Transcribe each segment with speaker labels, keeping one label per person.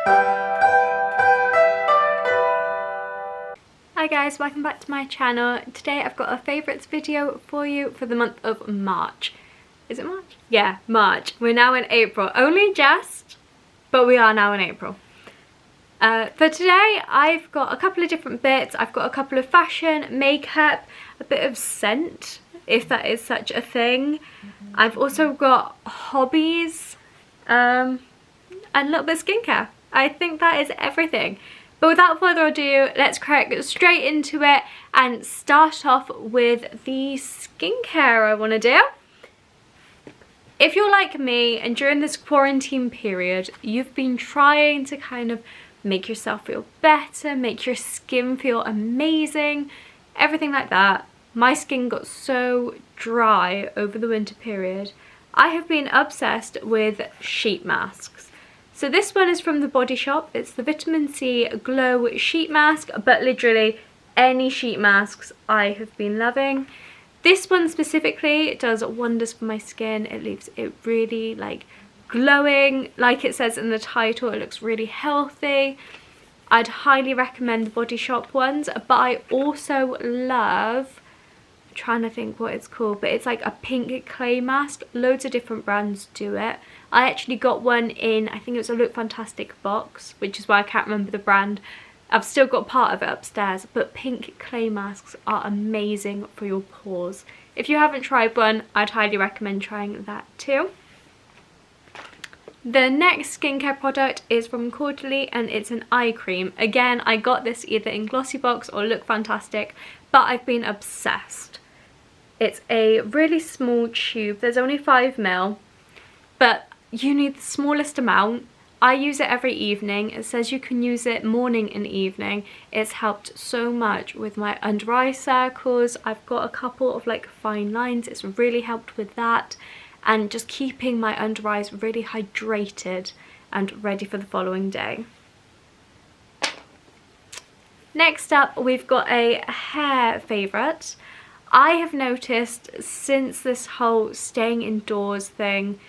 Speaker 1: Hi guys, welcome back to my channel. Today I've got a favourites video for you for the month of March. Is it March? Yeah, March. We're now in April. Only just, but we are now in April. For today I've got a couple of different bits. I've got a couple of fashion, makeup, a bit of scent, if that is such a thing. I've also got hobbies, and a little bit of skincare. I think that is everything. But without further ado, let's crack straight into it and start off with the skincare I want to do. If you're like me and during this quarantine period, you've been trying to kind of make yourself feel better, make your skin feel amazing, everything like that. My skin got so dry over the winter period. I have been obsessed with sheet masks. So this one is from the Body Shop. It's the Vitamin C Glow Sheet Mask, but literally any sheet masks I have been loving. This one specifically does wonders for my skin. It leaves it really like glowing, like it says in the title. It looks really healthy. I'd highly recommend the Body Shop ones, but I also love, I'm trying to think what it's called, but it's like a pink clay mask. Loads of different brands do it. I actually got one in, I think it was a Look Fantastic box, which is why I can't remember the brand. I've still got part of it upstairs, but pink clay masks are amazing for your pores. If you haven't tried one, I'd highly recommend trying that too. The next skincare product is from Quarterly and it's an eye cream. Again, I got this either in Glossy Box or Look Fantastic, but I've been obsessed. It's a really small tube. There's only 5 ml, but you need the smallest amount. I use it every evening. It says you can use it morning and evening. It's helped so much with my under eye circles. I've got a couple of like fine lines. It's really helped with that. And just keeping my under eyes really hydrated and ready for the following day. Next up, we've got a hair favourite. I have noticed since this whole staying indoors thing,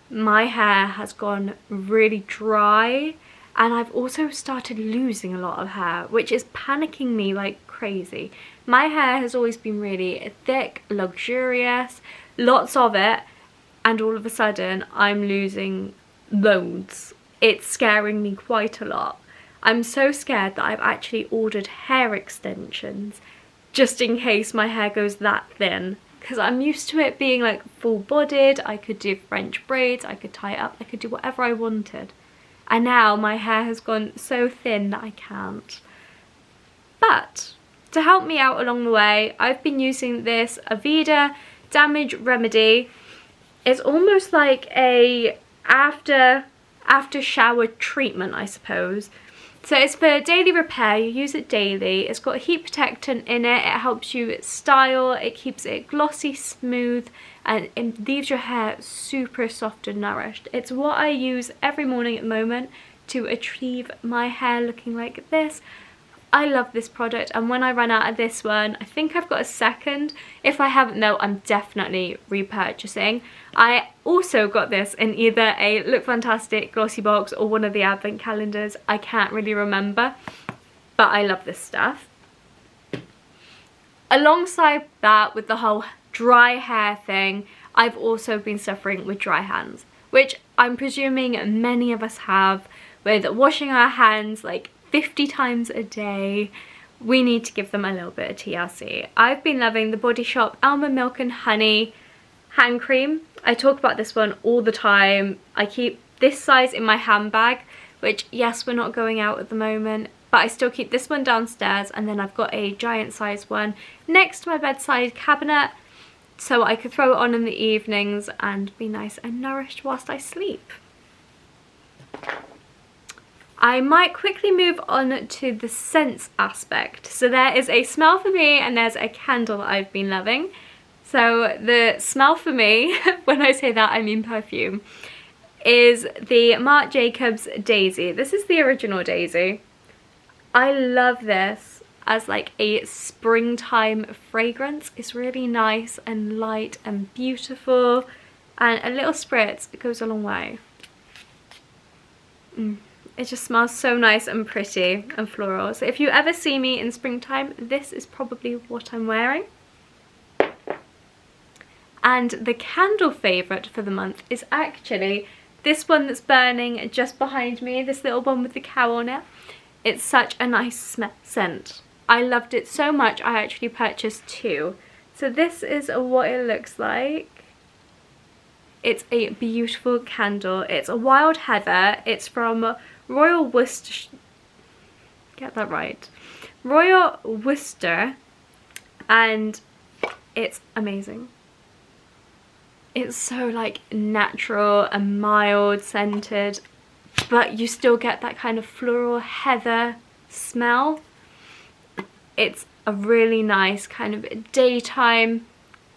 Speaker 1: my hair has gone really dry, and I've also started losing a lot of hair, which is panicking me like crazy. My hair has always been really thick, luxurious, lots of it, and all of a sudden I'm losing loads. It's scaring me quite a lot. I'm so scared that I've actually ordered hair extensions just in case my hair goes that thin. Because I'm used to it being like full-bodied. I could do French braids, I could tie it up, I could do whatever I wanted. And now my hair has gone so thin that I can't. But to help me out along the way, I've been using this Aveda Damage Remedy. It's almost like a after shower treatment, I suppose. So it's for daily repair. You use it daily. It's got a heat protectant in it. It helps you style. It keeps it glossy, smooth, and it leaves your hair super soft and nourished. It's what I use every morning at the moment to achieve my hair looking like this. I love this product, and when I run out of this one, I think I've got a second. If I haven't though, I'm definitely repurchasing. I also got this in either a Look Fantastic Glossy Box or one of the advent calendars. I can't really remember, but I love this stuff. Alongside that, with the whole dry hair thing, I've also been suffering with dry hands, which I'm presuming many of us have, with washing our hands like 50 times a day. We need to give them a little bit of TLC. I've been loving the Body Shop Almond Milk and Honey hand cream. I talk about this one all the time. I keep this size in my handbag, which, yes, we're not going out at the moment, but I still keep this one downstairs, and then I've got a giant size one next to my bedside cabinet so I could throw it on in the evenings and be nice and nourished whilst I sleep. I might quickly move on to the scents aspect. So there is a smell for me and there's a candle that I've been loving. So the smell for me, when I say that I mean perfume, is the Marc Jacobs Daisy. This is the original Daisy. I love this as like a springtime fragrance. It's really nice and light and beautiful, and a little spritz, it goes a long way. It just smells so nice and pretty and floral. So if you ever see me in springtime, this is probably what I'm wearing. And the candle favourite for the month is actually this one that's burning just behind me, this little one with the cow on it. It's such a nice scent. I loved it so much I actually purchased 2. So this is what it looks like. It's a beautiful candle. It's a wild heather. It's from Royal Worcester. Get that right. Royal Worcester. And it's amazing. It's so like natural and mild scented, but you still get that kind of floral heather smell. It's a really nice kind of daytime.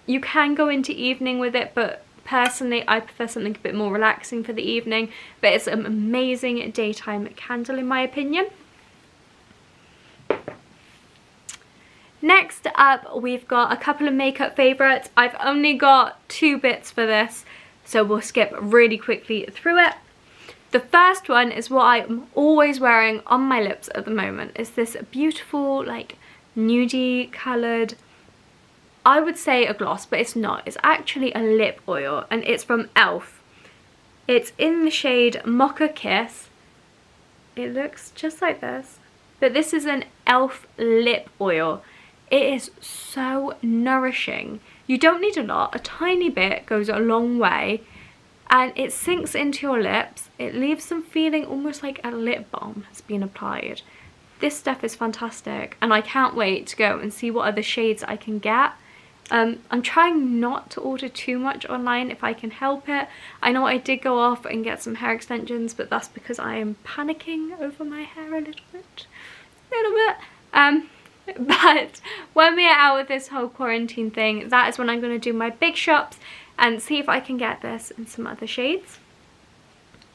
Speaker 1: You can go into evening with it, but personally I prefer something a bit more relaxing for the evening. But it's an amazing daytime candle in my opinion. Next up, we've got a couple of makeup favourites. I've only got 2 bits for this, so we'll skip really quickly through it. The first one is what I'm always wearing on my lips at the moment. It's this beautiful, like, nudie coloured, I would say a gloss, but it's not. It's actually a lip oil, and it's from e.l.f. It's in the shade Mocha Kiss. It looks just like this, but this is an e.l.f. lip oil. It is so nourishing. You don't need a lot. A tiny bit goes a long way, and it sinks into your lips. It leaves them feeling almost like a lip balm has been applied. This stuff is fantastic, and I can't wait to go and see what other shades I can get. I'm trying not to order too much online if I can help it. I know I did go off and get some hair extensions, but that's because I am panicking over my hair a little bit. But when we are out with this whole quarantine thing, that is when I'm going to do my big shops and see if I can get this in some other shades.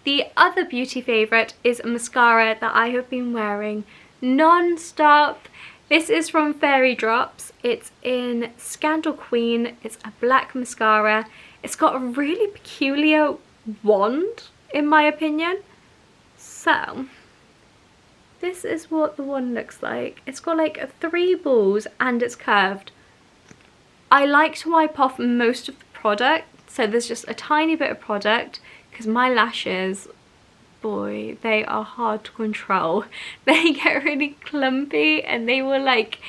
Speaker 1: The other beauty favourite is a mascara that I have been wearing non-stop. This is from Fairy Drops. It's in Scandal Queen. It's a black mascara. It's got a really peculiar wand, in my opinion. So this is what the one looks like. It's got like 3 balls and it's curved. I like to wipe off most of the product, so there's just a tiny bit of product, because my lashes, boy, they are hard to control. They get really clumpy and they will like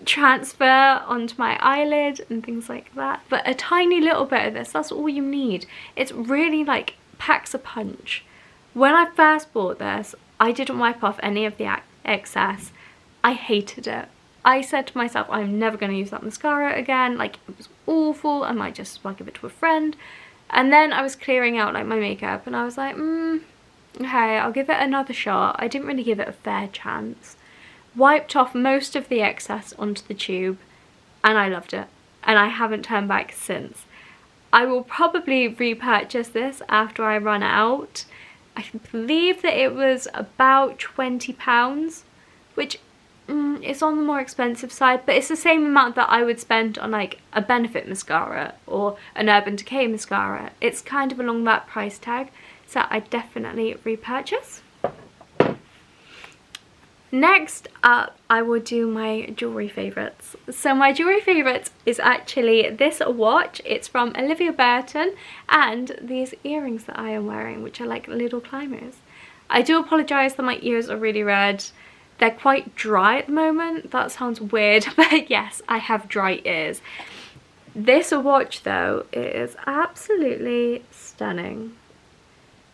Speaker 1: transfer onto my eyelid and things like that. But a tiny little bit of this, that's all you need. It's really like packs a punch. When I first bought this, I didn't wipe off any of the excess. I hated it. I said to myself, I'm never going to use that mascara again. Like, it was awful. I might just like give it to a friend. And then I was clearing out like my makeup and I was like, okay, I'll give it another shot. I didn't really give it a fair chance. Wiped off most of the excess onto the tube and I loved it. And I haven't turned back since. I will probably repurchase this after I run out. I believe that it was about £20, which is on the more expensive side, but it's the same amount that I would spend on like a Benefit mascara or an Urban Decay mascara. It's kind of along that price tag, so I definitely repurchase. Next up, I will do my jewellery favourites. So my jewellery favourites is actually this watch. It's from Olivia Burton, and these earrings that I am wearing, which are like little climbers. I do apologise that my ears are really red. They're quite dry at the moment. That sounds weird, but yes, I have dry ears. This watch though is absolutely stunning.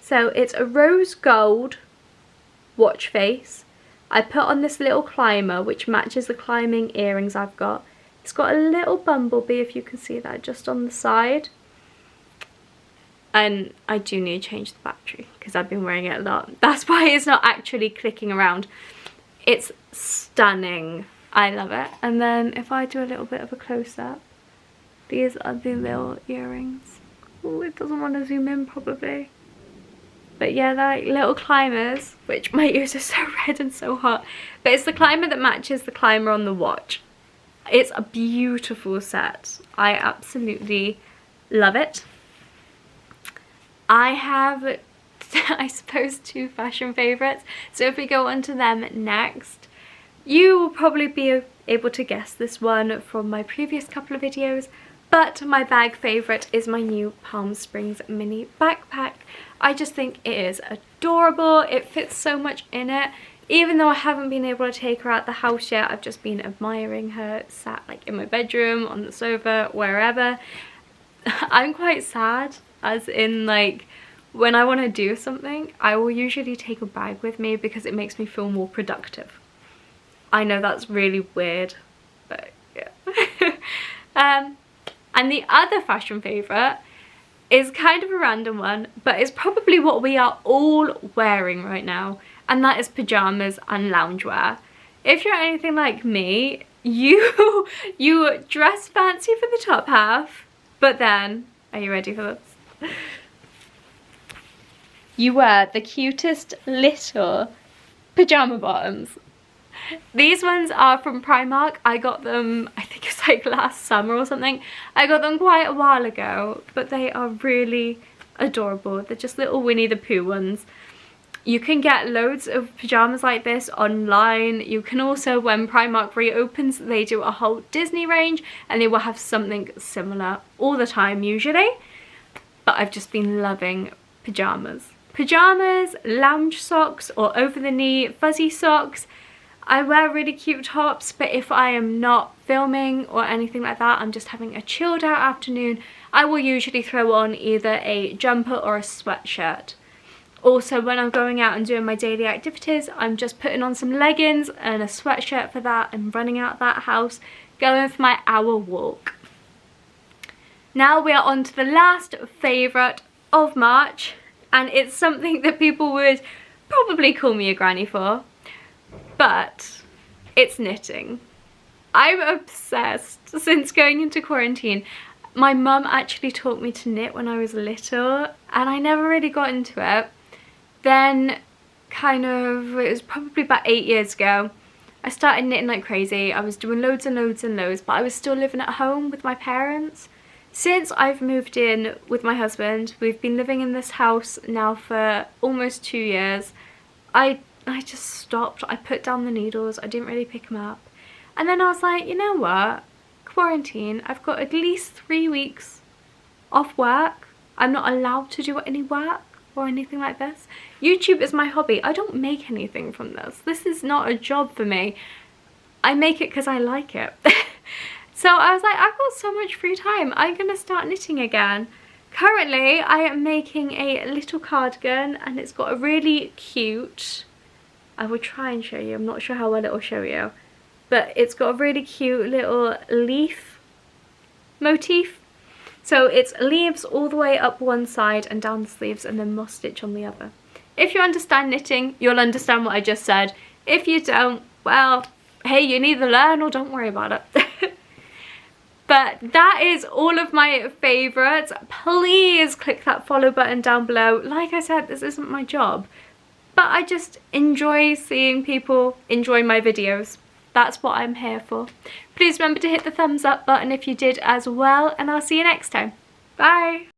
Speaker 1: So it's a rose gold watch face. I put on this little climber which matches the climbing earrings I've got. It's got a little bumblebee, if you can see that, just on the side. And I do need to change the battery because I've been wearing it a lot. That's why it's not actually clicking around. It's stunning. I love it. And then if I do a little bit of a close-up, these are the little earrings. Oh, it doesn't want to zoom in probably. But yeah, they're like little climbers, which my ears are so red and so hot. But it's the climber that matches the climber on the watch. It's a beautiful set. I absolutely love it. I have I suppose, two fashion favourites. So if we go on to them next, you will probably be able to guess this one from my previous couple of videos, but my bag favourite is my new Palm Springs mini backpack. I just think it is adorable. It fits so much in it. Even though I haven't been able to take her out the house yet, I've just been admiring her, sat like in my bedroom, on the sofa, wherever. I'm quite sad, as in like when I want to do something, I will usually take a bag with me because it makes me feel more productive. I know that's really weird, but yeah. And the other fashion favourite is kind of a random one, but it's probably what we are all wearing right now, and that is pyjamas and loungewear. If you're anything like me, you dress fancy for the top half, but then, are you ready for this? You wear the cutest little pyjama bottoms. These ones are from Primark. I got them, I think it's like last summer or something. I got them quite a while ago, but they are really adorable. They're just little Winnie the Pooh ones. You can get loads of pyjamas like this online. You can also, when Primark reopens, they do a whole Disney range and they will have something similar all the time usually. But I've just been loving pyjamas. Pyjamas, lounge socks or over the knee fuzzy socks. I wear really cute tops, but if I am not filming or anything like that, I'm just having a chilled out afternoon, I will usually throw on either a jumper or a sweatshirt. Also, when I'm going out and doing my daily activities, I'm just putting on some leggings and a sweatshirt for that and running out of that house, going for my hour walk. Now we are on to the last favourite of March, and it's something that people would probably call me a granny for. But it's knitting. I'm obsessed since going into quarantine. My mum actually taught me to knit when I was little and I never really got into it. Then it was probably about 8 years ago, I started knitting like crazy. I was doing loads and loads and loads, but I was still living at home with my parents. Since I've moved in with my husband, we've been living in this house now for almost 2 years. I just stopped. I put down the needles. I didn't really pick them up. And then I was like, you know what? Quarantine. I've got at least 3 weeks off work. I'm not allowed to do any work or anything like this. YouTube is my hobby. I don't make anything from this. This is not a job for me. I make it because I like it. So I was like, I've got so much free time. I'm going to start knitting again. Currently, I am making a little cardigan and it's got a really cute... I will try and show you. I'm not sure how well it will show you. But it's got a really cute little leaf motif. So it's leaves all the way up one side and down the sleeves and then moss stitch on the other. If you understand knitting, you'll understand what I just said. If you don't, well, hey, you neither learn or don't worry about it. But that is all of my favourites. Please click that follow button down below. Like I said, this isn't my job. But I just enjoy seeing people enjoy my videos. That's what I'm here for. Please remember to hit the thumbs up button if you did as well, and I'll see you next time. Bye!